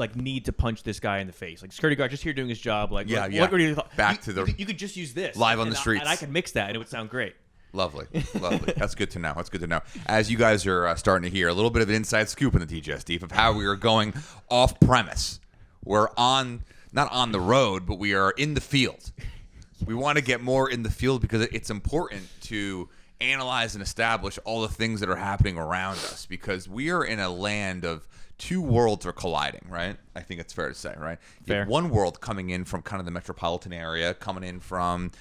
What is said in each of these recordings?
like need to punch this guy in the face. Like security guard just here doing his job. Like Yeah. What were you Back to the you could just use this live on and the streets, and I could mix that and it would sound great. Lovely. That's good to know. As you guys are starting to hear, a little bit of an inside scoop in the Digestif of how we are going off premise. We're not on the road, but we are in the field. We want to get more in the field because it's important to analyze and establish all the things that are happening around us, because we are in a land of two worlds are colliding, right? I think it's fair to say, right? You have one world coming in from kind of the metropolitan area, coming in from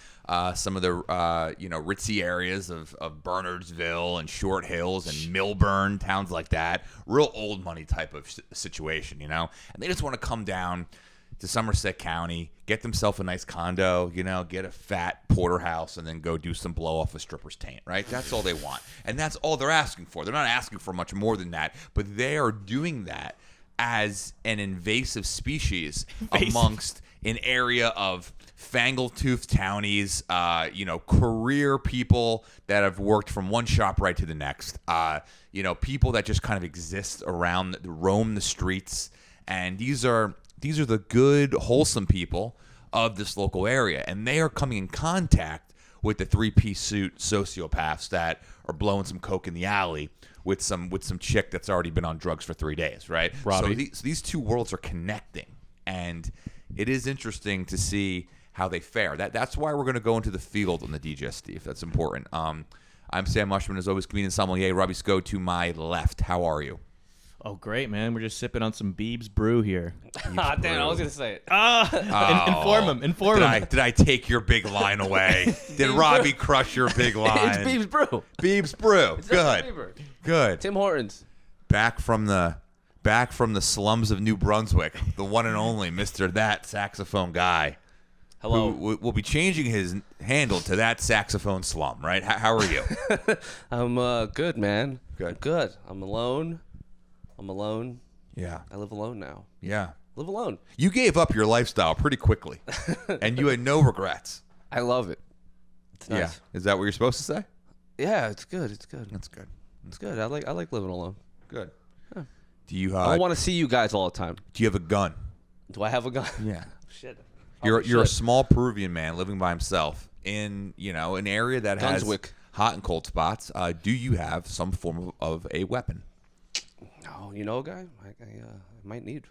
some of the ritzy areas of Bernardsville and Short Hills and Millburn, towns like that. Real old money type of situation, and they just want to come down to Somerset County, get themselves a nice condo, get a fat porterhouse, and then go do some blow off a stripper's taint, right? That's all they want. And that's all they're asking for. They're not asking for much more than that, but they are doing that as an invasive species amongst an area of fangle-toothed townies, career people that have worked from one shop right to the next, people that just kind of exist around, roam the streets, and these are the good, wholesome people of this local area, and they are coming in contact with the three-piece suit sociopaths that are blowing some coke in the alley with some chick that's already been on drugs for 3 days, right? Robbie. So these two worlds are connecting, and it is interesting to see how they fare. That's why we're going to go into the field on the Digestif. That's important. I'm Sam Mushman, as always, comedian sommelier. Robbie Sco to my left. How are you? Oh, great, man. We're just sipping on some Biebs Brew here. Damn, I was going to say it. Inform him. Did I take your big line away? Did Robbie crush your big line? It's Biebs Brew. Biebs Brew. Good. Tim Hortons. Back from the slums of New Brunswick, the one and only Mr. That Saxophone Guy. Hello. Who will be changing his handle to That Saxophone Slum, right? How are you? I'm good, man. Good. Good. I'm alone. Yeah. I live alone now. Yeah. Live alone. You gave up your lifestyle pretty quickly, and you had no regrets. I love it. It's nice. Yeah. Is that what you're supposed to say? Yeah, it's good. It's good. That's good. It's good. I like living alone. Good. Huh. Do you? I don't want to see you guys all the time. Do you have a gun? Do I have a gun? Yeah. Shit. You're a small Peruvian man living by himself in an area that Gunswick. has hot and cold spots. Do you have some form of a weapon? Oh, you know a guy I might need.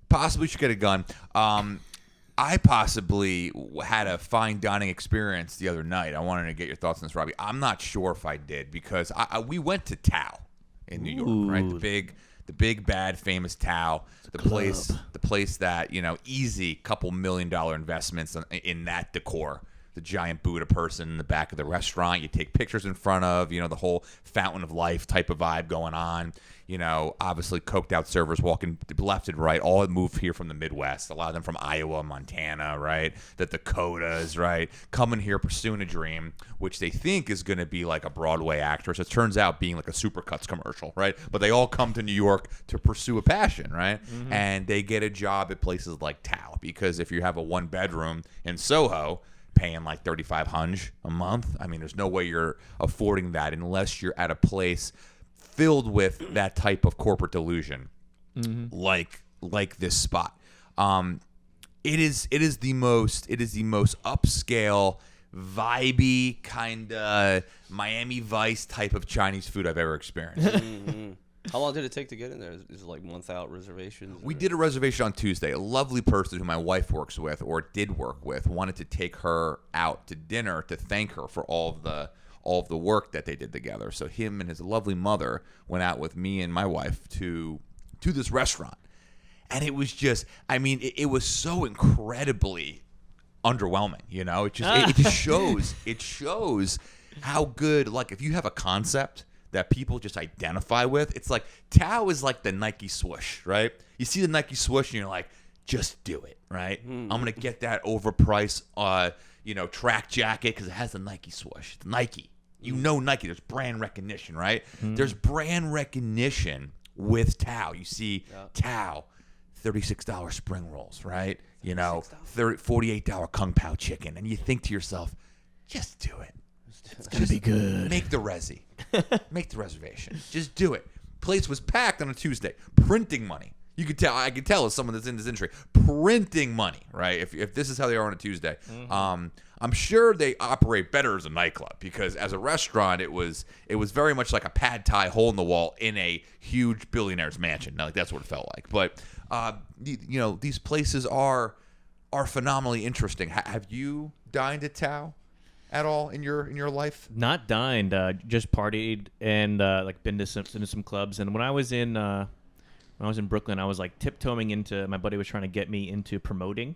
Possibly should get a gun. I possibly had a fine dining experience the other night. I wanted to get your thoughts on this, Robbie. I'm not sure if I did, because we went to Tao in New York, right? The big bad famous Tao, the place that easy $2 million investments in that decor. The giant Buddha person in the back of the restaurant you take pictures in front of, the whole fountain of life type of vibe going on. Obviously coked out servers walking left and right, all moved here from the Midwest. A lot of them from Iowa, Montana, right? The Dakotas, right? Coming here pursuing a dream, which they think is going to be like a Broadway actress. It turns out being like a Supercuts commercial, right? But they all come to New York to pursue a passion, right? Mm-hmm. And they get a job at places like Tao, because if you have a 1-bedroom in Soho, paying like $3,500 a month, I mean, there's no way you're affording that unless you're at a place filled with that type of corporate delusion, like this spot. It is the most upscale, vibey kind of Miami Vice type of Chinese food I've ever experienced. Mm-hmm. How long did it take to get in there? Is it like month out reservations? We did a reservation on Tuesday. A lovely person who my wife works with, or did work with, wanted to take her out to dinner to thank her for all of the work that they did together. So him and his lovely mother went out with me and my wife to this restaurant. And it was just, it was so incredibly underwhelming, It shows how good, like, if you have a concept that people just identify with, it's like Tao is like the Nike swoosh, right? You see the Nike swoosh and you're like, just do it, right? I'm gonna get that overpriced track jacket because it has the Nike swoosh. It's Nike. Nike. There's brand recognition, right? There's brand recognition with Tao. You see Tao, $36 spring rolls, right? $48 Kung Pao chicken. And you think to yourself, just do it. It's going to be good. Make the Make the reservation. Just do it. Place was packed on a Tuesday. Printing money. You could tell. I could tell as someone that's in this industry, printing money, right? If this is how they are on a Tuesday, I'm sure they operate better as a nightclub because as a restaurant, it was very much like a pad thai hole in the wall in a huge billionaire's mansion. Now, like that's what it felt like. But these places are phenomenally interesting. Have you dined at Tao at all in your life? Not dined, just partied and like been to some clubs. And when I was in Brooklyn, I was like tiptoeing into. My buddy was trying to get me into promoting.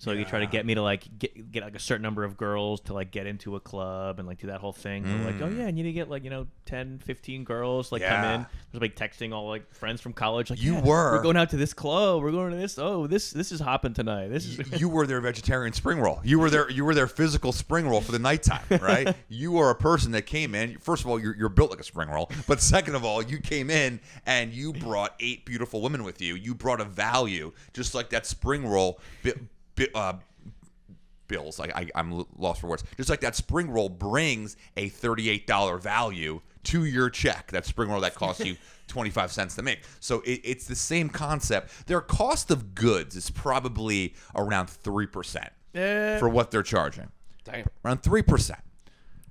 So you try to get me to like get like a certain number of girls to like get into a club and like do that whole thing. We're like, oh yeah, and you need to get like 10, 15 girls like come in. There's like texting all like friends from college like we're going out to this club. We're going to this. Oh, this is hopping tonight. You were their vegetarian spring roll. You were their physical spring roll for the nighttime, right? You were a person that came in. First of all, you're built like a spring roll, but second of all, you came in and you brought 8 beautiful women with you. You brought a value, just like that spring roll. Bills. I'm lost for words. Just like that spring roll brings a $38 value to your check. That spring roll that costs you 25 cents to make. So it's the same concept. Their cost of goods is probably around 3% for what they're charging. Damn. Around 3%.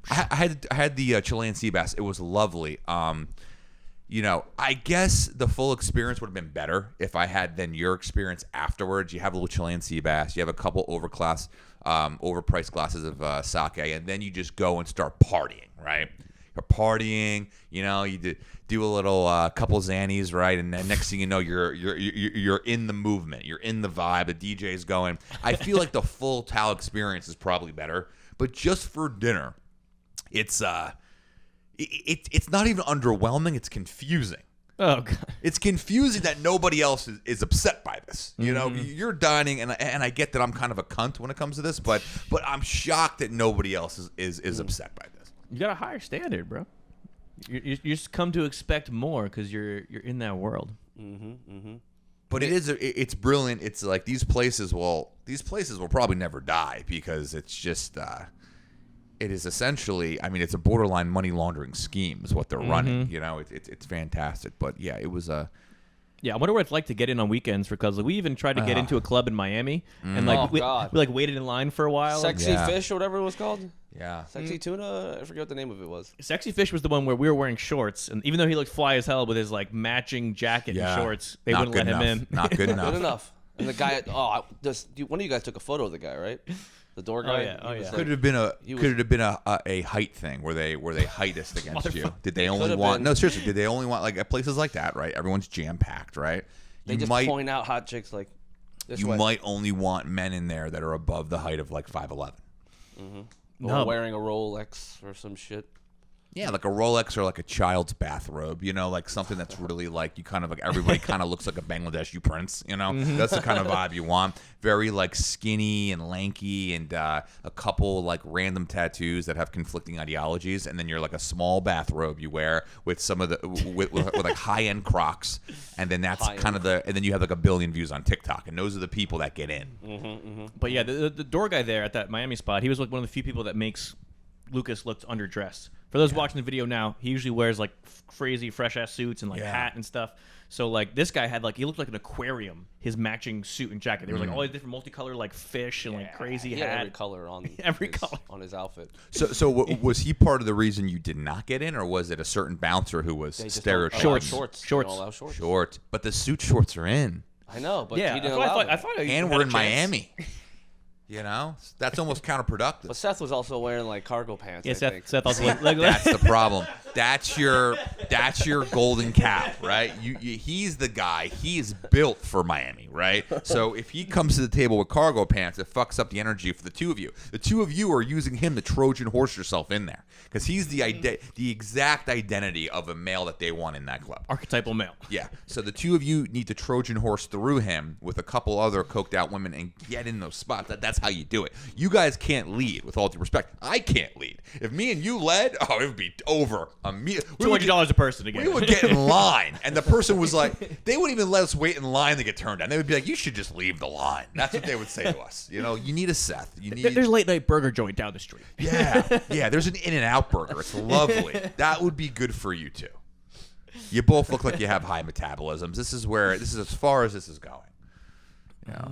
I had the Chilean sea bass. It was lovely. I guess the full experience would have been better if I had then your experience afterwards. You have a little Chilean sea bass. You have a couple overpriced glasses of sake, and then you just go and start partying, right? You're partying. You do a little couple Xannies, right? And then next thing you know, you're in the movement. You're in the vibe. The DJ's going. I feel like the full Tao experience is probably better, but just for dinner, it's not even underwhelming. It's confusing. Oh God. It's confusing that nobody else is upset by this. You're dining, and I get that I'm kind of a cunt when it comes to this, but I'm shocked that nobody else is upset by this. You got a higher standard, bro. You just come to expect more because you're in that world. But it's brilliant. It's like these places will probably never die because it's just. It is essentially, it's a borderline money laundering scheme is what they're running. It's fantastic. But yeah, it was a. Yeah, I wonder what it's like to get in on weekends because we even tried to get into a club in Miami and we like waited in line for a while. Sexy Fish or whatever it was called. Yeah. Sexy Tuna. I forget what the name of it was. Sexy Fish was the one where we were wearing shorts, and even though he looked fly as hell with his like matching jacket and shorts, they wouldn't let him in. Not good enough. Good enough. And the guy. One of you guys took a photo of the guy, right? The door guy. Oh yeah. Could it have been a height thing where they heightist against you? Did they only want? No, seriously. Did they only want like at places like that? Right. Everyone's jam packed. Right. They just point out hot chicks like. This way. Might only want men in there that are above the height of like 5'11". Or wearing a Rolex or some shit. Yeah, like a Rolex or like a child's bathrobe, like something that's really like you kind of like everybody kind of looks like a Bangladeshi prince, That's the kind of vibe you want. Very like skinny and lanky and a couple like random tattoos that have conflicting ideologies, and then you're like a small bathrobe you wear with some of the with like high-end Crocs, and then that's kind of and then you have like 1 billion views on TikTok, and those are the people that get in. But yeah, the door guy there at that Miami spot, he was like one of the few people that makes Lucas looked underdressed. For those watching the video now, he usually wears like crazy fresh ass suits and like hat and stuff. So like this guy had like he looked like an aquarium. His matching suit and jacket. There was like all these different multicolored like fish and like crazy he hat. Had every color on color on his outfit. So was he part of the reason you did not get in, or was it a certain bouncer who was stereotyping? Shorts. But the suit shorts are in. I know, but he didn't allow it. I thought and we're in Miami. That's almost counterproductive. But Seth was also wearing like cargo pants. Yeah, I think. Seth also that's the problem. That's your golden cow, right? He's the guy. He is built for Miami, right? So if he comes to the table with cargo pants, it fucks up the energy for the two of you. The two of you are using him to Trojan horse yourself in there because he's the exact identity of a male that they want in that club. Archetypal male. Yeah. So the two of you need to Trojan horse through him with a couple other coked out women and get in those spots. That's how you do it. You guys can't lead, with all due respect. I can't lead. If me and you led, it would be over. $200 a person again. We would get in line, and the person was like, they wouldn't even let us wait in line to get turned down. They would be like, you should just leave the line. That's what they would say to us. You need a Seth. There's a late night burger joint down the street. Yeah. There's an In-N-Out burger. It's lovely. That would be good for you too. You both look like you have high metabolisms. This is as far as this is going. You know?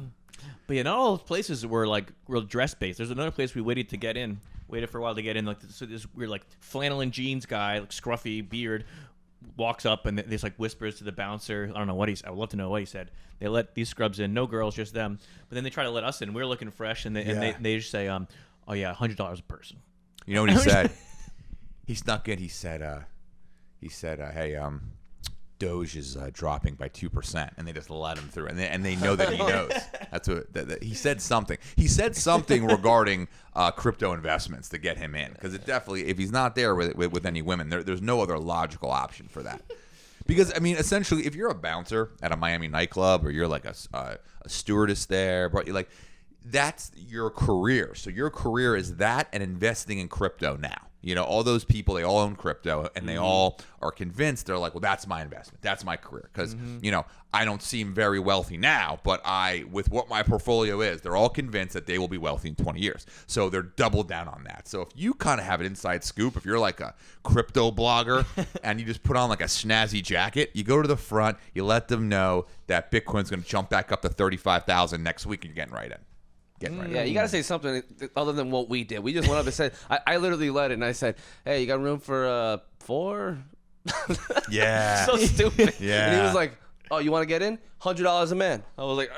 But yeah, not all those places were like real dress based. There's another place we waited for a while to get in. Like so this weird like flannel and jeans guy, like scruffy beard, walks up and just like whispers to the bouncer. I don't know what I would love to know what he said. They let these scrubs in, no girls, just them. But then they try to let us in. We're looking fresh, and they just say, oh yeah, $100 a person. You know what he said? He snuck in. He said, hey, Doge is dropping by 2%, and they just let him through, and they know that he knows. That's what that he said. Something he said something regarding crypto investments to get him in, because it definitely, if he's not there with any women, there's no other logical option for that. Because I mean, essentially, if you're a bouncer at a Miami nightclub, or you're like a stewardess there, but you're like, that's your career. So your career is that and investing in crypto now. You know, all those people, they all own crypto, and they all are convinced. They're like, well, that's my investment. That's my career. Because, you know, I don't seem very wealthy now, but with what my portfolio is, they're all convinced that they will be wealthy in 20 years. So they're doubled down on that. So if you kind of have an inside scoop, if you're like a crypto blogger and you just put on like a snazzy jacket, you go to the front, you let them know that Bitcoin's going to jump back up to 35,000 next week, and you're getting right in. Yeah, you got to say something other than what we did. We just went up and said, I literally led it, and I said, hey, you got room for 4? Yeah. So stupid. Yeah. And he was like, oh, you want to get in? $100 a man. I was like,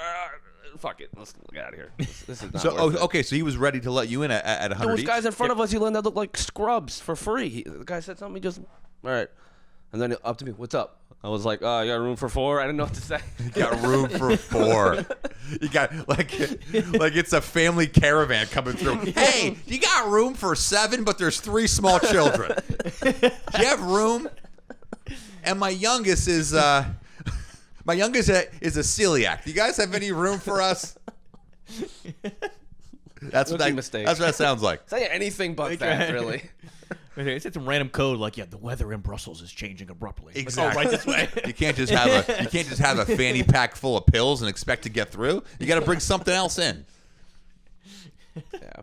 fuck it. Let's get out of here. This is not worth it. Okay, so he was ready to let you in at 100 There was each? guys in front of us, that looked like scrubs for free. The guy said something, he just, all right. And then up to me, what's up? I was like, you got room for 4? I didn't know what to say. You got room for 4. You got like it's a family caravan coming through. Hey, you got room for 7, but there's 3 small children. Do you have room? And my youngest is a celiac. Do you guys have any room for us? That's what that sounds like. Say anything but that, really. It's some random code like, the weather in Brussels is changing abruptly. Exactly. Right this way. You can't just have a fanny pack full of pills and expect to get through. You got to bring something else in. Yeah,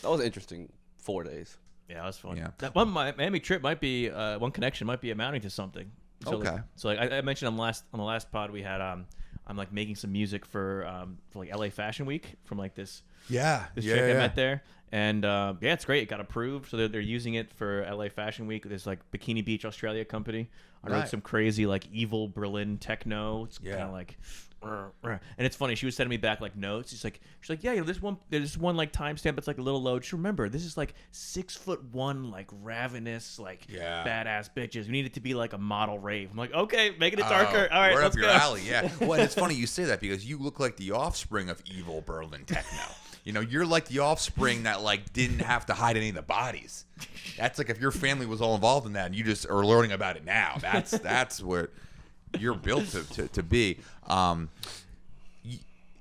that was an interesting 4 days. Yeah, that was fun. Yeah. That one Miami trip might be one connection might be amounting to something. So Okay. I mentioned on the last pod we had I'm like making some music for like LA Fashion Week from like this chick I met there. And it's great. It got approved, so they're using it for LA Fashion Week. There's like Bikini Beach Australia company. I wrote some crazy like evil Berlin techno. It's kind of like, and it's funny. She was sending me back like notes. She's like, there's one like timestamp. It's like a little low. Just remember, this is like 6'1", like ravenous, like badass bitches. We need it to be like a model rave. I'm like, okay, making it darker. All right, right let's up go. your alley. Yeah. Well, and it's funny you say that because you look like the offspring of evil Berlin techno. You know, you're like the offspring that like didn't have to hide any of the bodies. That's like if your family was all involved in that and you just are learning about it now. That's what you're built to be.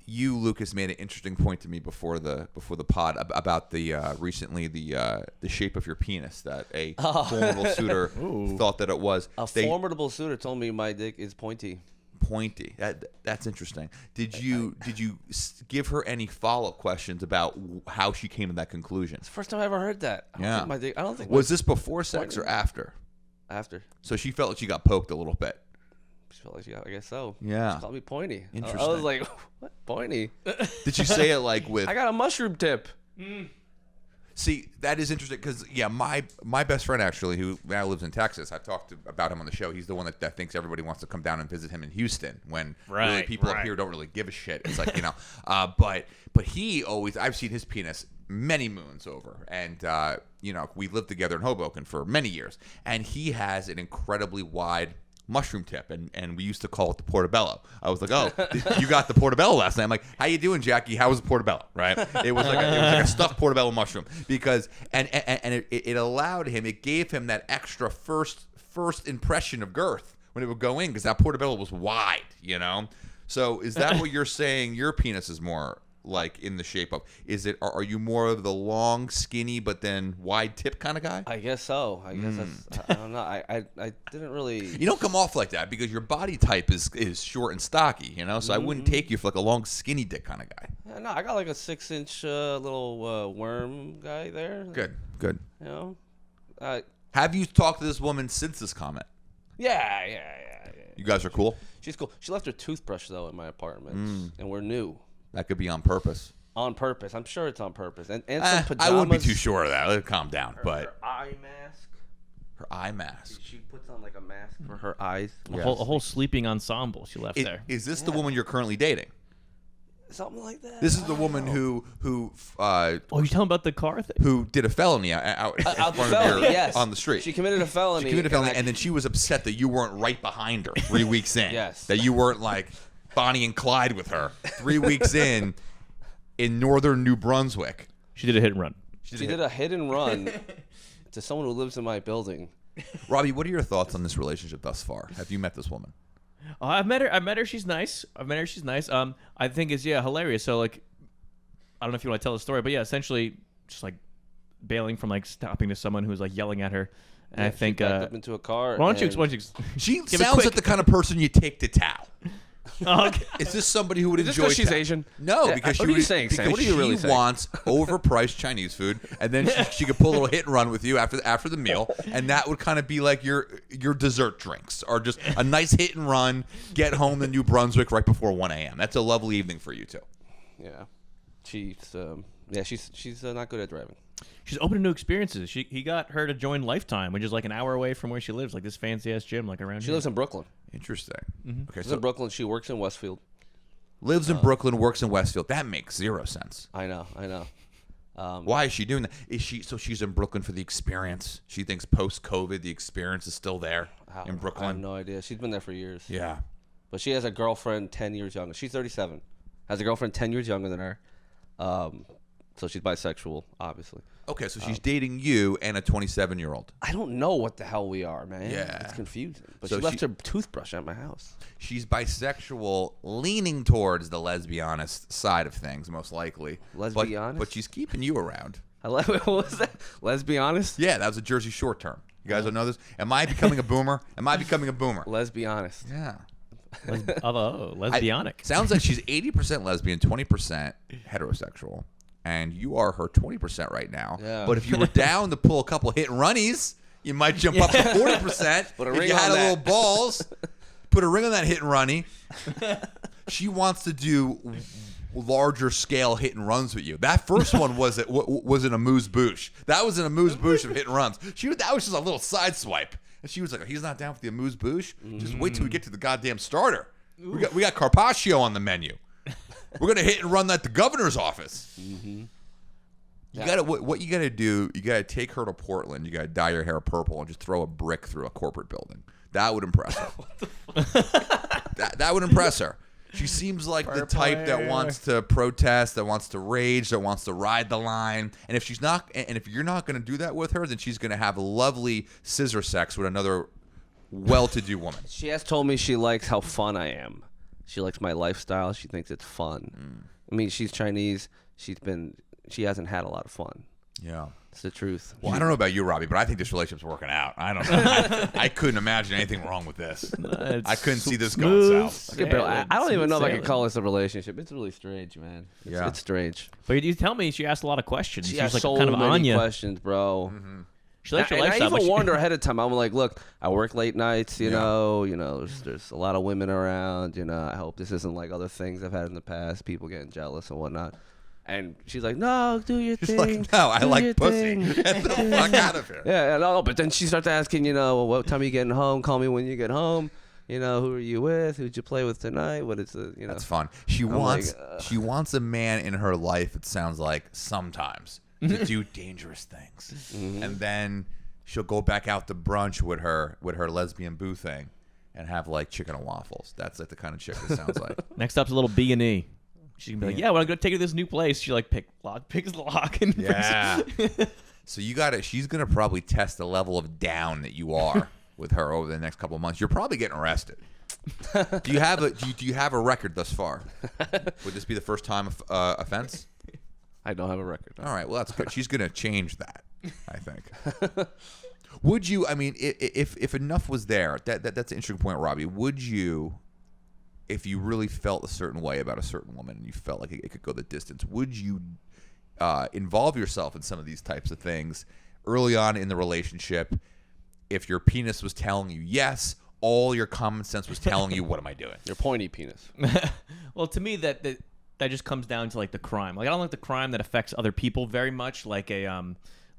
You, Lucas, made an interesting point to me before the pod about the recently the shape of your penis that a formidable suitor thought that it was. Formidable suitor told me my dick is pointy. Pointy. That's interesting. Did you give her any follow-up questions about how she came to that conclusion? It's the first time I ever heard that. I don't think was this before sex or after? After. So she felt like she got poked a little bit. She felt like she got, I guess so. Yeah. She called me pointy. Interesting. I was like, what? Pointy? Did you say it like with? I got a mushroom tip. See, that is interesting because, my best friend actually, who now lives in Texas, I've talked about him on the show. He's the one that thinks everybody wants to come down and visit him in Houston when really people up here don't really give a shit. It's like, but he always, I've seen his penis many moons over. And, we lived together in Hoboken for many years. And he has an incredibly wide mushroom tip, and we used to call it the portobello. I was like, oh, you got the portobello last night. I'm like, how you doing, Jackie? How was the portobello? Right? It was like a stuffed portobello mushroom because it allowed him, it gave him that extra first impression of girth when it would go in because that portobello was wide, So is that what you're saying? Your penis is more like in the shape of? Is it? Are you more of the long, skinny, but then wide tip kind of guy? I guess so. I guess that's. I don't know. I didn't really. You don't come off like that because your body type is short and stocky. So I wouldn't take you for like a long, skinny dick kind of guy. Yeah, no, I got like a 6-inch little worm guy there. Good. Have you talked to this woman since this comment? Yeah. You guys are cool? She's cool. She left her toothbrush though in my apartment, and we're new. That could be on purpose. On purpose. I'm sure it's on purpose. And some pajamas. I wouldn't be too sure of that. Let it calm down. But her eye mask. her eye mask. She puts on like a mask for her eyes. A whole sleeping ensemble she left there. Is this the woman you're currently dating? Something like that. This is the woman who You telling about the car thing? who did a felony out in front of you yes. on the street. She committed a felony. She committed a felony, and then she was upset that you weren't right behind her 3 weeks in. Yes. That you weren't like Bonnie and Clyde with her 3 weeks in northern New Brunswick. She did a hit and run. She did a hit and run to someone who lives in my building. Robbie, what are your thoughts on this relationship thus far? Have you met this woman? I've met her. She's nice. She's nice. I think it's hilarious. So like, I don't know if you want to tell the story, but essentially just like bailing from like stopping to someone who's like yelling at her. And I think she backed up into a car. why don't you She give it sounds quick. like the kind of person you take to Tao. Oh, okay. Is this somebody who would Is this enjoy 'cause she's Tao? Asian? No, Yeah, because what she are you saying, Sam? because What are you really she saying? wants overpriced Chinese food, and then she could pull a little hit and run with you after the meal, and that would kind of be like your dessert drinks, or just a nice hit and run, get home to New Brunswick right before 1 a.m. That's a lovely evening for you two. Yeah. She's not good at driving. She's open to new experiences. He got her to join Lifetime, which is like an hour away from where she lives, like this fancy ass gym, like around She here. lives in Brooklyn. Interesting. Okay, She's so in Brooklyn. She works in Westfield. lives in Brooklyn, works in Westfield. That makes zero sense. I know. Why is she doing that? She's in Brooklyn for the experience? She thinks post-COVID the experience is still there in Brooklyn. I have no idea. She's been there for years. Yeah. But she has a girlfriend 10 years younger. She's 37. Has a girlfriend 10 years younger than her. So she's bisexual, obviously. Okay, so she's dating you and a 27-year-old. I don't know what the hell we are, man. Yeah. It's confusing. But So she left she- her toothbrush at my house. She's bisexual, leaning towards the lesbianist side of things, most likely. Lesbianist? But she's keeping you around. What was that? Let's be honest. Yeah, that was a Jersey Shore term. You guys don't know this? Am I becoming a boomer? Let's be honest. Yeah. Lesbianic. Sounds like she's 80% lesbian, 20% heterosexual. And you are her 20% right now. Yeah. But if you were down to pull a couple hit and runnies, you might jump up to 40%. Put a if ring you had on a little that. balls, put a ring on that hit and runny. She wants to do larger scale hit and runs with you. That first one was an amuse-bouche. That was an amuse-bouche of hit and runs. That was just a little side swipe. And she was like, he's not down for the amuse-bouche? Just wait till we get to the goddamn starter. We got Carpaccio on the menu. We're gonna hit and run that to the governor's office. Mm-hmm. You gotta what you gotta do. You gotta take her to Portland. You gotta dye your hair purple and just throw a brick through a corporate building. That would impress her. that would impress her. She seems like the type that wants to protest, that wants to rage, that wants to ride the line. And if she's not, and if you're not gonna do that with her, then she's gonna have lovely scissor sex with another well-to-do woman. She has told me she likes how fun I am. She likes my lifestyle. She thinks it's fun. I mean, she's Chinese. She hasn't had a lot of fun. Yeah. It's the truth. Well, I don't know about you, Robbie, but I think this relationship's working out. I don't know. I couldn't imagine anything wrong with this. I couldn't see this going south. I don't even know if I can call this a relationship. It's really strange, man. It's strange. But you tell me she asked a lot of questions. She was has like so kind of on many you. questions, bro. She likes your And I lifestyle. even but warned her ahead of time. I'm like, look, I work late nights, you know, there's a lot of women around, I hope this isn't like other things I've had in the past, people getting jealous and whatnot. And she's like, no, do your She's thing. like, no, I do like your pussy. thing." Get the fuck out of here. Yeah, no, but then she starts asking, what time are you getting home? Call me when you get home. Who are you with? Who'd you play with tonight? What is the, That's fun. She wants a man in her life, it sounds like, sometimes to do dangerous things. And then she'll go back out to brunch with her lesbian boo thing and have like chicken and waffles. That's like the kind of chick it sounds like. Next up's a little B&E. She's gonna be like, yeah, well, I'm gonna take her to this new place. She like picks lock, and Yeah. So she's gonna probably test the level of down that you are with her over the next couple of months. You're probably getting arrested. Do you have a record thus far? Would this be the first time offense? I don't have a record. All right, well that's good. She's gonna change that, I think. Would you? I mean, if enough was there, that's an interesting point, Robbie. Would you, if you really felt a certain way about a certain woman and you felt like it could go the distance, would you involve yourself in some of these types of things early on in the relationship if your penis was telling you yes, all your common sense was telling you, what am I doing? Your pointy penis. Well, to me, that just comes down to like the crime. Like I don't like the crime that affects other people very much, like a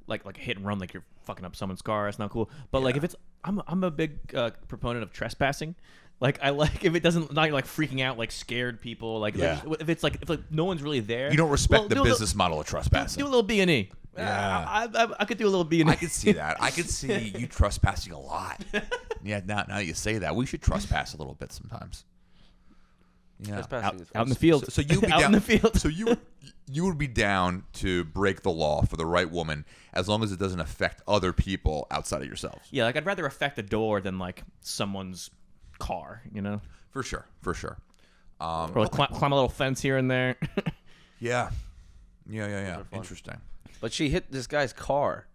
like a hit and run, like you're fucking up someone's car. That's not cool. But like if it's, I'm a big proponent of trespassing. Like I like if it doesn't, not like freaking out like scared people. Like if it's like if no one's really there. You don't respect the business model of trespassing. Do a little B&E. Yeah. I could do a little B&E. I could see that. I could see you trespassing a lot. Yeah, now you say that. We should trespass a little bit sometimes. Yeah. Trespassing is Out in the field. So you'd be out down, in the field. So you would be down to break the law for the right woman as long as it doesn't affect other people outside of yourselves. Yeah, like I'd rather affect a door than like someone's car, you know? For sure. Or like climb a little fence here and there. Yeah. Interesting. But she hit this guy's car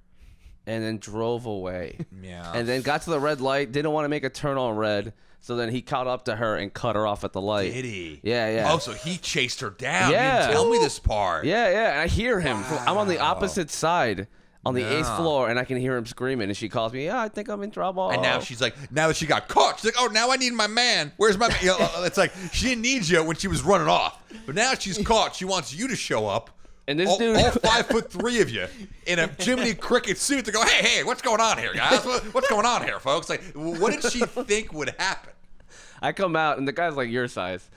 and then drove away. Yeah. And then got to the red light, didn't want to make a turn on red. So then he caught up to her and cut her off at the light. Did he? Yeah. Oh, so he chased her down. Yeah. You didn't tell me this part. Yeah. And I hear him. I'm on the opposite side on the 8th floor, and I can hear him screaming. And she calls me, I think I'm in trouble. And now she's like, now that she got caught, she's like, oh, now I need my man. Where's my man? You know, it's like she didn't need you when she was running off. But now she's caught. She wants you to show up. And this all, dude, all 5'3" of you in a Jiminy Cricket suit to go, hey, what's going on here, guys? What's going on here, folks? Like, what did she think would happen? I come out, and the guy's like your size.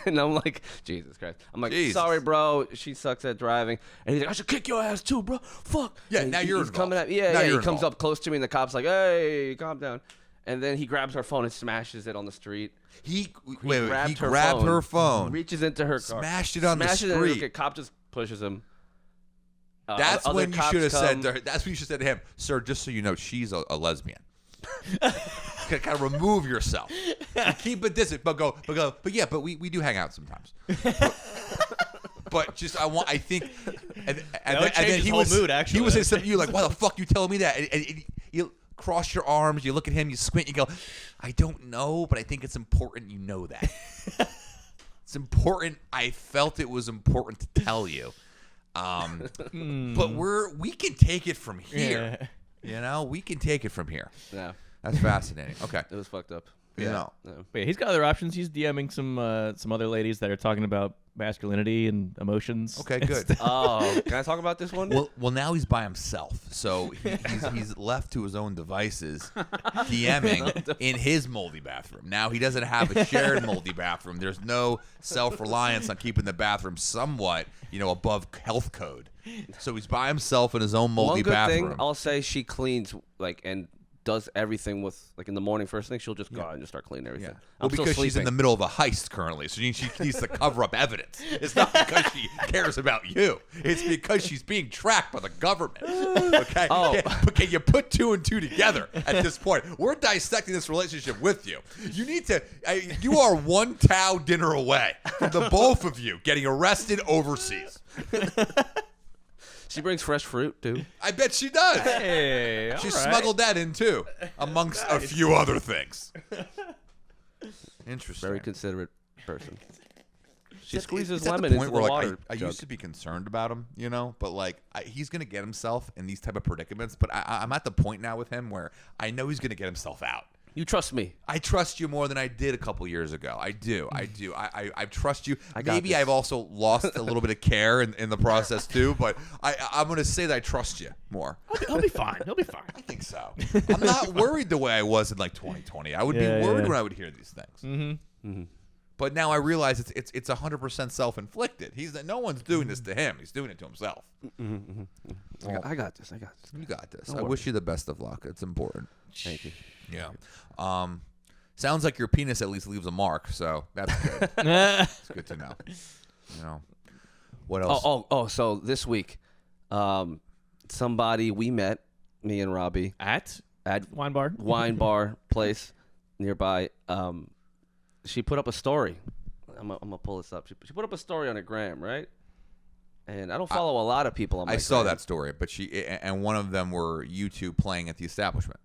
And I'm like, Jesus Christ. I'm like, sorry, bro. She sucks at driving. And he's like, I should kick your ass too, bro. Fuck. Yeah, and now you're he's involved. coming at me. Yeah. He comes up close to me, and the cop's like, hey, calm down. And then he grabs her phone and smashes it on the street. He grabbed her phone, reaches into her car, smashed it on the street. The cop just pushes him. That's when you should have said to her, that's when you should have said to him, sir, just so you know, she's a lesbian. Kind of remove yourself. Keep it distant, but we do hang out sometimes. But just I think and then he was mood, actually. He was saying something to you like, why the fuck you telling me that? And you cross your arms, you look at him, you squint, you go, I don't know, but I think it's important you know that. It's important. I felt it was important to tell you. But we can take it from here. Yeah. You know, we can take it from here. Yeah. That's fascinating. Okay. It was fucked up. Yeah. But yeah, he's got other options. He's DMing some other ladies that are talking about masculinity and emotions. Okay, good. Oh, can I talk about this one? Well, now he's by himself, so he's left to his own devices, DMing in his moldy bathroom. Now he doesn't have a shared moldy bathroom. There's no self-reliance on keeping the bathroom somewhat, above health code. So he's by himself in his own moldy bathroom. One good thing I'll say, she cleans and does everything with, in the morning first thing, she'll just go out and just start cleaning everything. Yeah. Well, because she's in the middle of a heist currently, so she needs to cover up evidence. It's not because she cares about you. It's because she's being tracked by the government. Okay? Oh. Okay, you put two and two together at this point. We're dissecting this relationship with you. You need to, you are one Tao dinner away from the both of you getting arrested overseas. She brings fresh fruit, too. I bet she does. Hey, She smuggled that in, too, amongst a few other things. Interesting. Very considerate person. She It's squeezes at lemon the point into the where, water. I used to be concerned about him, but he's going to get himself in these type of predicaments. But I'm at the point now with him where I know he's going to get himself out. You trust me. I trust you more than I did a couple years ago. I do. I trust you. Maybe I've also lost a little bit of care in the process too, but I'm going to say that I trust you more. He'll be fine. I think so. I'm not worried the way I was in 2020. I would be worried when I would hear these things. Mm-hmm. Mm-hmm. But now I realize it's 100% self-inflicted. No one's doing this to him. He's doing it to himself. I got this. You got this. Don't I worry. wish you the best of luck. It's important. Thank you. Yeah. Sounds like your penis at least leaves a mark, so that's good. It's good to know. What else? Oh, so this week, somebody we met, me and Robbie, At wine bar place nearby, she put up a story. I'm gonna pull this up. She put up a story on her gram, right? And I don't follow a lot of people on my I saw gram. that story, but and one of them were you two playing at the establishment.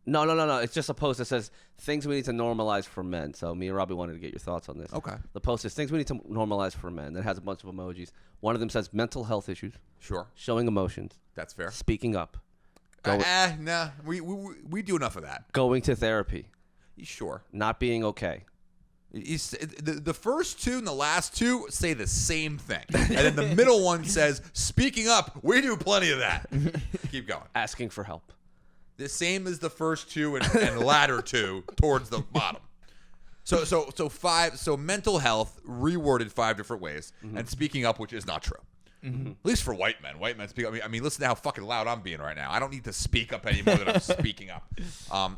No. It's just a post that says things we need to normalize for men. So me and Robbie wanted to get your thoughts on this. Okay. The post is things we need to normalize for men. That has a bunch of emojis. One of them says mental health issues, Sure. showing emotions, That's fair. speaking up, Nah. We do enough of that. Going to therapy. Sure. Not being okay. The first two and the last two say the same thing. And then the middle one says, speaking up, we do plenty of that. Keep going. Asking for help. The same as the first two and latter two towards the bottom. So mental health reworded 5 different ways, and speaking up, which is not true. At least for white men. White men speak up. I mean, listen to how fucking loud I'm being right now. I don't need to speak up any more than I'm speaking up.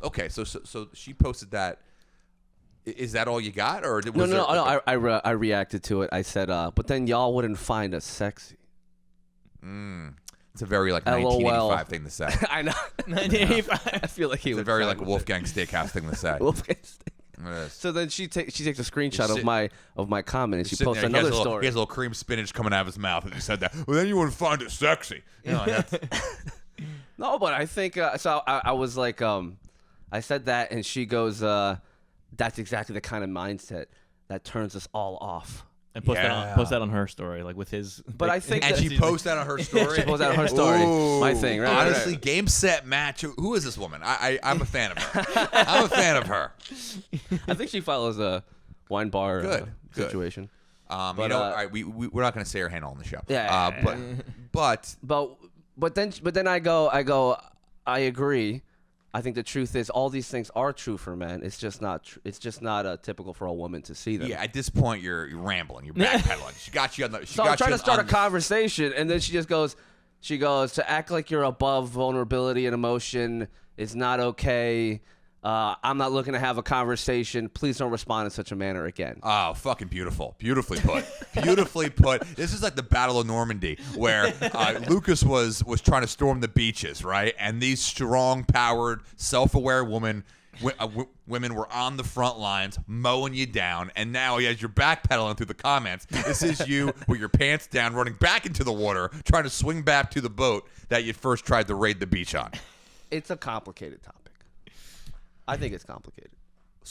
Okay, so she posted that. Is that all you got, or was No. I reacted to it. I said, but then y'all wouldn't find us sexy. It's a very like 1985 thing to say. I know. 1985. I feel like he It's would. a very like Wolfgang Steakhouse thing to say. Wolfgang Steakhouse. It is. So then she takes a screenshot of my comment and she Sitting posts there, another he story. has a little cream spinach coming out of his mouth, and he said that. Well, then you wouldn't find it sexy. You know, No, but I think so. I was like, I said that, and she goes, "That's exactly the kind of mindset that turns us all off." And post that on her story, like with his. But I think and that she posts that on her story. she posts that on her story. Ooh. My thing, right? Honestly, right. game, set, match. Who is this woman? I'm a fan of her. I'm a fan of her. I think she follows a wine bar Good. situation. But, all right, we're not going to say her handle on the show. Yeah. But then I go. I agree. I think the truth is all these things are true for men. It's just not. It's just not typical for a woman to see them. Yeah, at this point you're rambling. You're backpedaling. She got you on the. So I'm trying to start a conversation, and then she just goes. She goes to act like you're above vulnerability and emotion is not okay. I'm not looking to have a conversation. Please don't respond in such a manner again. Oh, fucking beautiful. Beautifully put. Beautifully put. This is like the Battle of Normandy, where Lucas was trying to storm the beaches, right? And these strong-powered, self-aware women were on the front lines mowing you down, and now as you're backpedaling through the comments, this is you with your pants down running back into the water, trying to swing back to the boat that you first tried to raid the beach on. It's a complicated topic. I think it's complicated.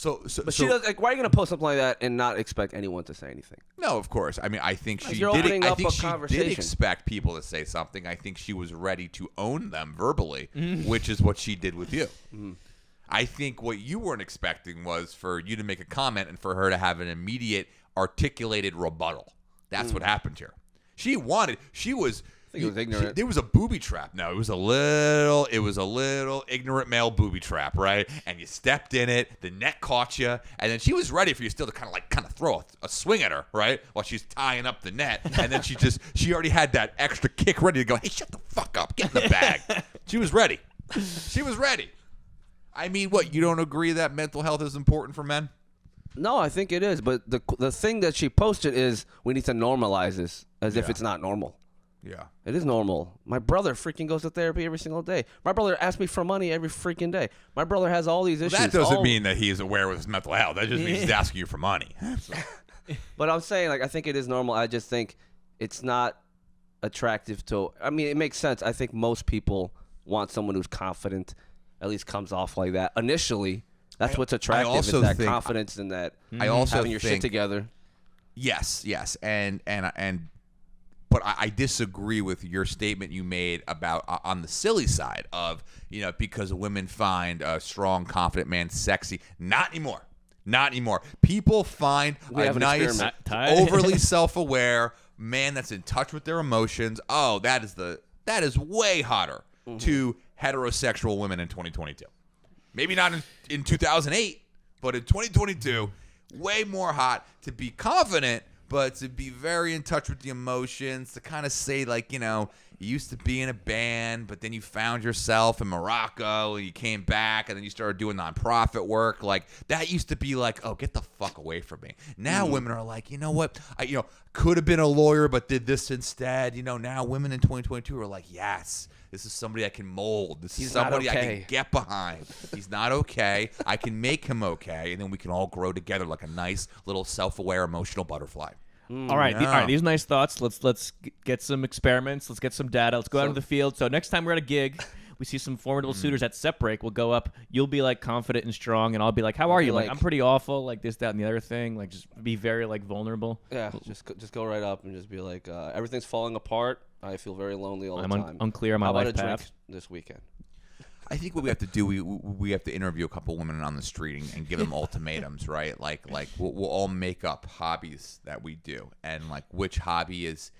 But she does, like, why are you going to post something like that and not expect anyone to say anything? No, of course. I mean, I think she You're opening up a she conversation. did expect people to say something. I think she was ready to own them verbally, which is what she did with you. I think what you weren't expecting was for you to make a comment and for her to have an immediate articulated rebuttal. That's what happened here. She was I think it was ignorant. There was a booby trap. No, it was a little ignorant male booby trap, right? And you stepped in it, the net caught you, and then she was ready for you still to kind of throw a swing at her, right? While she's tying up the net, and then she already had that extra kick ready to go. Hey, shut the fuck up, get in the bag. She was ready. She was ready. I mean, what? You don't agree that mental health is important for men? No, I think it is. But the thing that she posted is we need to normalize this as if it's not normal. Yeah. It is normal. My brother freaking goes to therapy every single day. My brother asks me for money every freaking day. My brother has all these issues. That doesn't mean that he's aware of his mental health. That just means he's asking you for money. But I'm saying, like, I think it is normal. I just think it's not attractive to. I mean, it makes sense. I think most people want someone who's confident, at least comes off like that initially. That's what's attractive. Is that confidence and that having your shit together. Yes, and but I disagree with your statement you made about on the silly side of, because women find a strong, confident man sexy. Not anymore. Not anymore. People find a nice, overly self-aware man that's in touch with their emotions. Oh, that is way hotter to heterosexual women in 2022. Maybe not in 2008, but in 2022, way more hot to be confident, but to be very in touch with the emotions, to kind of say, like, you used to be in a band, but then you found yourself in Morocco, and you came back, and then you started doing nonprofit work. Like, that used to be like, oh, get the fuck away from me. Now women are like, you know what? I could have been a lawyer, but did this instead. Now women in 2022 are like, yes, this is somebody I can mold. This is somebody I can get behind. He's not okay. I can make him okay, and then we can all grow together like a nice little self-aware emotional butterfly. All right, all right. These nice thoughts. Let's get some experiments. Let's get some data. Let's go out into the field. So next time we're at a gig, we see some formidable suitors at set break. We'll go up. You'll be like confident and strong, and I'll be like, "How are you?" Like, I'm pretty awful. Like this, that, and the other thing. Like, just be very like vulnerable. Yeah, just go right up and just be like, everything's falling apart. I feel very lonely all the time. Unclear on my life path this weekend. I think what we have to do, we have to interview a couple women on the street and give them ultimatums, right? Like we'll all make up hobbies that we do, and like which hobby is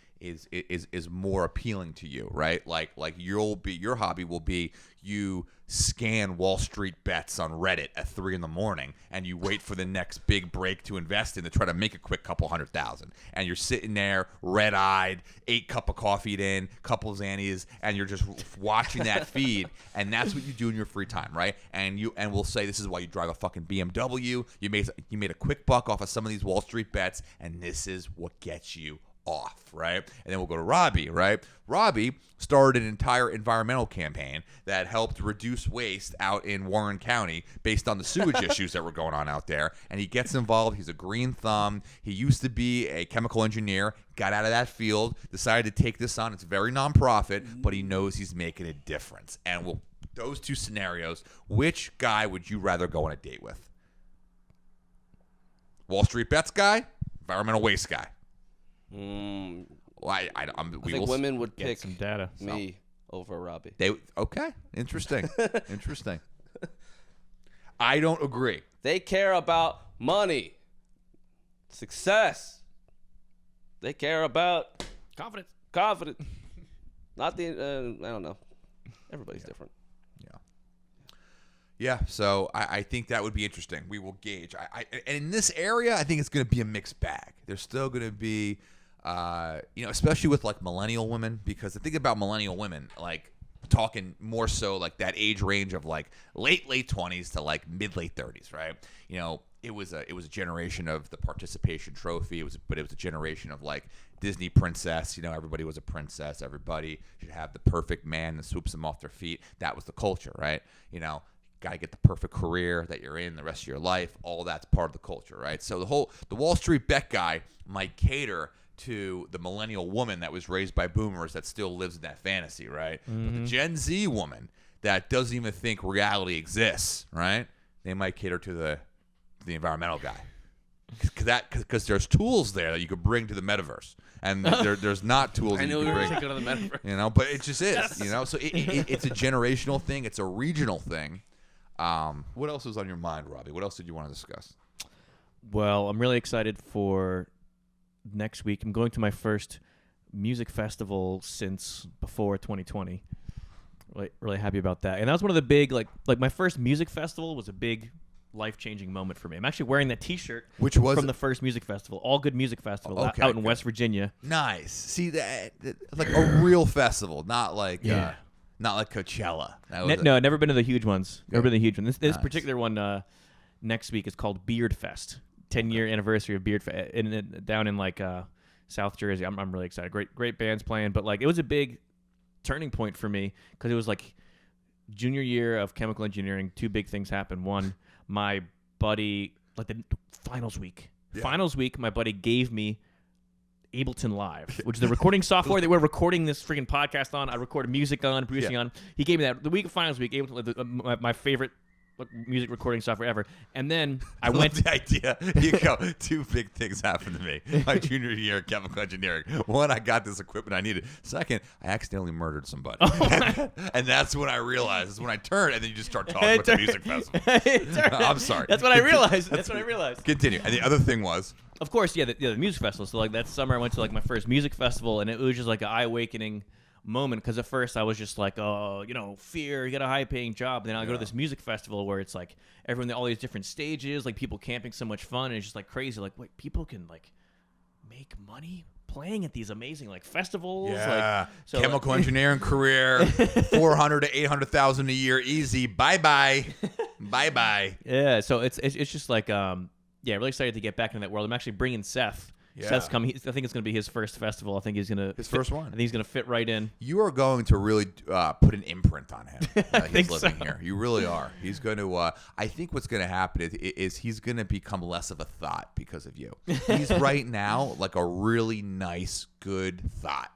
more appealing to you, right? Like your hobby will be you scan Wall Street bets on Reddit at 3 a.m. and you wait for the next big break to invest in to try to make a quick couple $100,000. And you're sitting there red-eyed, 8 cup of coffee in, couple Xannies, and you're just watching that feed. And that's what you do in your free time, right? And we'll say this is why you drive a fucking BMW. You made a quick buck off of some of these Wall Street bets, and this is what gets you off, right? And then we'll go to Robbie, right? Robbie started an entire environmental campaign that helped reduce waste out in Warren County based on the sewage issues that were going on out there. And he gets involved. He's a green thumb. He used to be a chemical engineer, got out of that field, decided to take this on. It's very nonprofit, but he knows he's making a difference. And those two scenarios, which guy would you rather go on a date with? Wall Street bets guy, environmental waste guy. I think women would get pick some data. me over Robbie. Okay, interesting. Interesting. I don't agree. They care about money, success. They care about confidence. Not the I don't know. Everybody's different. Yeah, so I think that would be interesting. We will gauge. And in this area, I think it's going to be a mixed bag. There's still going to be, especially with like millennial women, because the thing about millennial women, like talking more so like that age range of like late 20s to like mid-late 30s, right? You know, it was a generation of the participation trophy. But it was a generation of like Disney princess. You know, everybody was a princess. Everybody should have the perfect man that swoops them off their feet. That was the culture, right? You know. Got to get the perfect career that you're in the rest of your life. All that's part of the culture, right? So the Wall Street bet guy might cater to the millennial woman that was raised by boomers that still lives in that fantasy, right? But the Gen Z woman that doesn't even think reality exists, right? They might cater to the environmental guy. Because there's tools there that you could bring to the metaverse, and there's not tools that you can bring. To the metaverse. You know, but it just is. You know, so it's a generational thing. It's a regional thing. What else was on your mind, Robbie? What else did you want to discuss? Well, I'm really excited for next week. I'm going to my first music festival since before 2020. Really happy about that. And that was one of the big, like my first music festival was a big life-changing moment for me. I'm actually wearing that T-shirt Which was from the first music festival, All Good Music Festival, out in West Virginia. Nice. See that like a real festival, not like not like Coachella. No, never been to the huge ones. Never been to the huge one. This Nice. particular one next week is called Beard Fest. 10-year anniversary of Beard Fest down in like South Jersey. I'm really excited. Great bands playing, but like it was a big turning point for me because it was like junior year of chemical engineering. 2 big things happened. One, my buddy, like the finals week, my buddy gave me Ableton Live, which is the recording software that we're recording this freaking podcast on. I recorded music on, producing on. He gave me that the week of finals week. Ableton, my favorite music recording software ever. And then I went. The idea. You go. 2 big things happened to me my junior year of chemical engineering. One, I got this equipment I needed. Second, I accidentally murdered somebody. And that's when I realized. It's when I turned, and then you just start talking about the music festival. I'm sorry. That's what I realized. That's what I realized. Continue. And the other thing was. Of course, the music festival. So like that summer, I went to like my first music festival, and it was just like an eye-awakening moment because at first I was just like, oh, fear, you got a high-paying job. And then I go to this music festival where it's like everyone, all these different stages, like people camping, so much fun, and it's just like crazy. Like, wait, people can like make money playing at these amazing like festivals. Yeah, like, so, chemical engineering career, $400,000 to $800,000 a year, easy. Bye bye. Yeah, so it's just like really excited to get back into that world. I'm actually bringing Seth. Yeah. Seth's coming. I think it's going to be his first festival. I think he's going to first one. I think he's going to fit right in. You are going to really put an imprint on him. think he's living so. here. You really are. He's going to. I think what's going to happen is he's going to become less of a thought because of you. He's right now like a really nice, good thought.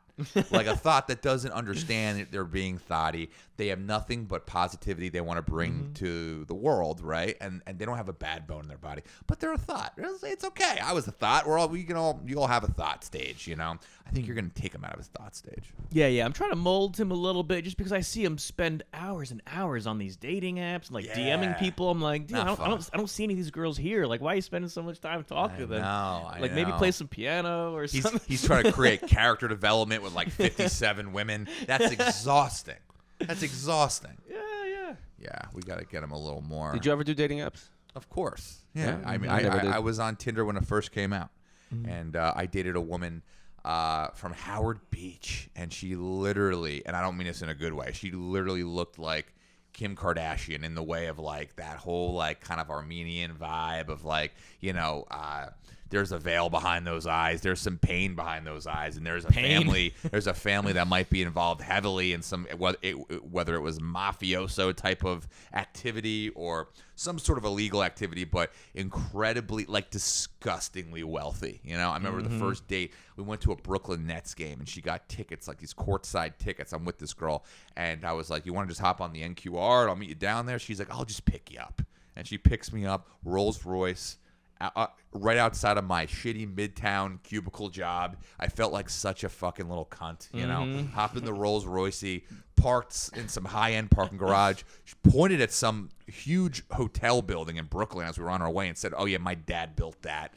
Like a thought that doesn't understand that they're being thoughty. They have nothing but positivity they want to bring to the world, right? And they don't have a bad bone in their body, but they're a thought. It's okay. I was a thought. You all have a thought stage, you know. I think you're gonna take him out of his thought stage. Yeah. I'm trying to mold him a little bit just because I see him spend hours and hours on these dating apps, and, like DMing people. I'm like, dude, I don't see any of these girls here. Like, why are you spending so much time talking to them? I know. Maybe play some piano or something. He's trying to create character development with like 57 women. That's exhausting. That's exhausting. Yeah, we got to get him a little more. Did you ever do dating apps? Of course. Yeah. I mean, never did. I was on Tinder when it first came out, and I dated a woman from Howard Beach, and she literally, and I don't mean this in a good way, she literally looked like Kim Kardashian in the way of like that whole like kind of Armenian vibe of like, you know, there's a veil behind those eyes, there's some pain behind those eyes, and there's a family that might be involved heavily in some whether it was mafioso type of activity or some sort of illegal activity, but incredibly like disgustingly wealthy. You know, I remember the first date, we went to a Brooklyn Nets game and she got tickets, like these courtside tickets. I'm with this girl and I was like, you want to just hop on the NQR and I'll meet you down there? She's like, I'll just pick you up. And she picks me up, Rolls Royce, right outside of my shitty Midtown cubicle job. I felt like such a fucking little cunt, you know. Hopped in the Rolls Royce, parked in some high-end parking garage, she pointed at some huge hotel building in Brooklyn as we were on our way and said, oh yeah, my dad built that.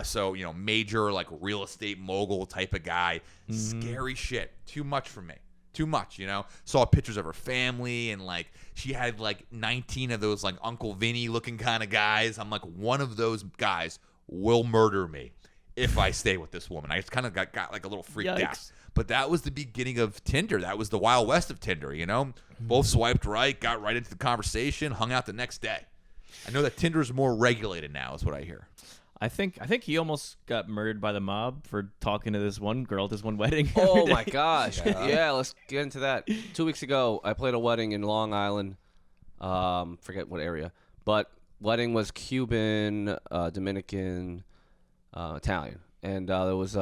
So, you know, major like real estate mogul type of guy. Scary shit. Too much for me. Too much, you know. Saw pictures of her family and like she had like 19 of those like Uncle Vinny looking kind of guys. I'm like, one of those guys will murder me if I stay with this woman. I just kind of got like a little freaked out. But that was the beginning of Tinder. That was the Wild West of Tinder, you know. Both swiped right, got right into the conversation, hung out the next day. I know that Tinder is more regulated now, is what I hear. I think he almost got murdered by the mob for talking to this one girl at this one wedding. Oh my gosh! Yeah, let's get into that. 2 weeks ago, I played a wedding in Long Island. Forget what area, but wedding was Cuban, Dominican, Italian, and there was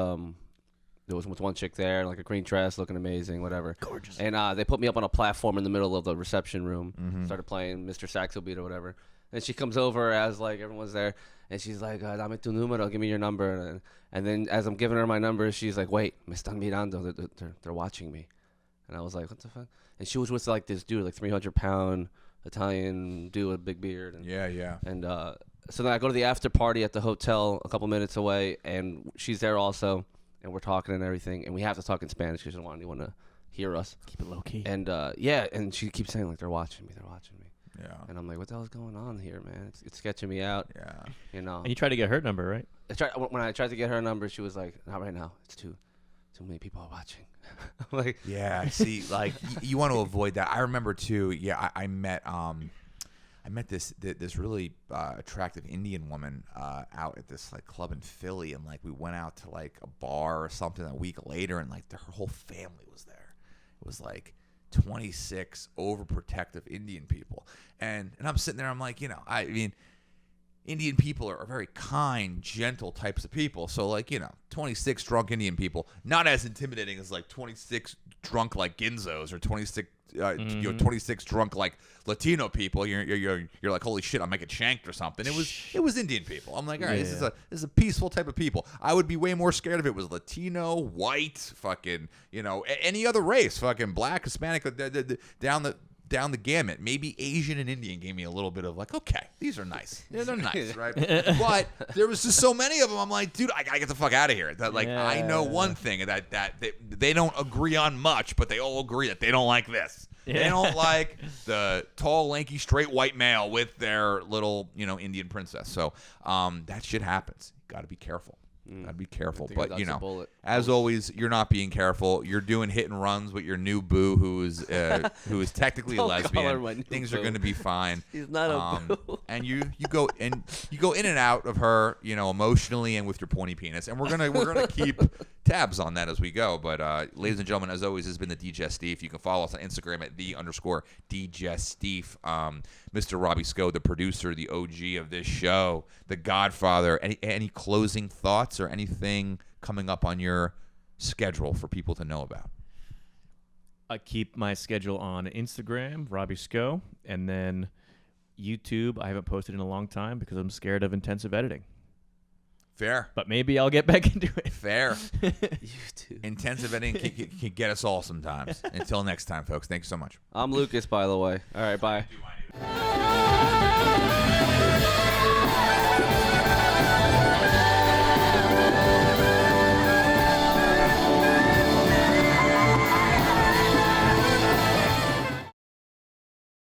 with one chick there, like a green dress, looking amazing, whatever. Gorgeous. And they put me up on a platform in the middle of the reception room. Started playing Mr. Saxo Beat or whatever. And she comes over as like everyone's there, and she's like, "Dame tu número, give me your number." And then as I'm giving her my number, she's like, "Wait, me están mirando, they're watching me." And I was like, "What the fuck?" And she was with like this dude, like 300-pound Italian dude with a big beard. And, Yeah. And so then I go to the after party at the hotel a couple minutes away, and she's there also, and we're talking and everything, and we have to talk in Spanish because she doesn't want anyone to hear us. Keep it low key. And and she keeps saying like, "They're watching me, they're watching me." Yeah. And I'm like, what the hell is going on here, man? It's sketching me out. Yeah. You know. And you tried to get her number, right? When I tried to get her number, she was like, not right now. It's too many people are watching. I'm like, yeah. See, like you want to avoid that. I remember too. Yeah, I met this really attractive Indian woman out at this like club in Philly, and like we went out to like a bar or something a week later, and like her whole family was there. It was like 26 overprotective Indian people, and I'm sitting there, I'm like, you know, I mean, Indian people are very kind, gentle types of people, so like, you know, 26 drunk Indian people, not as intimidating as like 26 drunk like Ginzos or 26 26 drunk like Latino people. You're like, holy shit, I'm making shanked or something. It was Indian people. I'm like, all right, this is a peaceful type of people. I would be way more scared if it was Latino, white, fucking, you know, any other race, fucking black, Hispanic, down the gamut. Maybe Asian and Indian gave me a little bit of like, okay, these are nice. They're nice, right? But there was just so many of them. I'm like, dude, I gotta get the fuck out of here. That I know one thing that they don't agree on much, but they all agree that they don't like this. Yeah. They don't like the tall, lanky, straight white male with their little, you know, Indian princess. So that shit happens. Got to be careful. Gotta be careful. But, you know, as always, you're not being careful. You're doing hit and runs with your new boo who is technically a lesbian. Things are going to be fine. He's not a boo. And you go in and out of her, you know, emotionally and with your pointy penis. And we're gonna keep tabs on that as we go. But ladies and gentlemen, as always, this has been the Digestif. You can follow us on Instagram at _Digestif. Mr. Robbie Sco, the producer, the OG of this show, the Godfather. Any closing thoughts or anything coming up on your schedule for people to know about? I keep my schedule on Instagram, Robbie Sco, and then YouTube. I haven't posted in a long time because I'm scared of intensive editing. Fair. But maybe I'll get back into it. Fair. YouTube. Intensive editing can get us all sometimes. Until next time, folks. Thanks so much. I'm Lucas, by the way. All right, bye.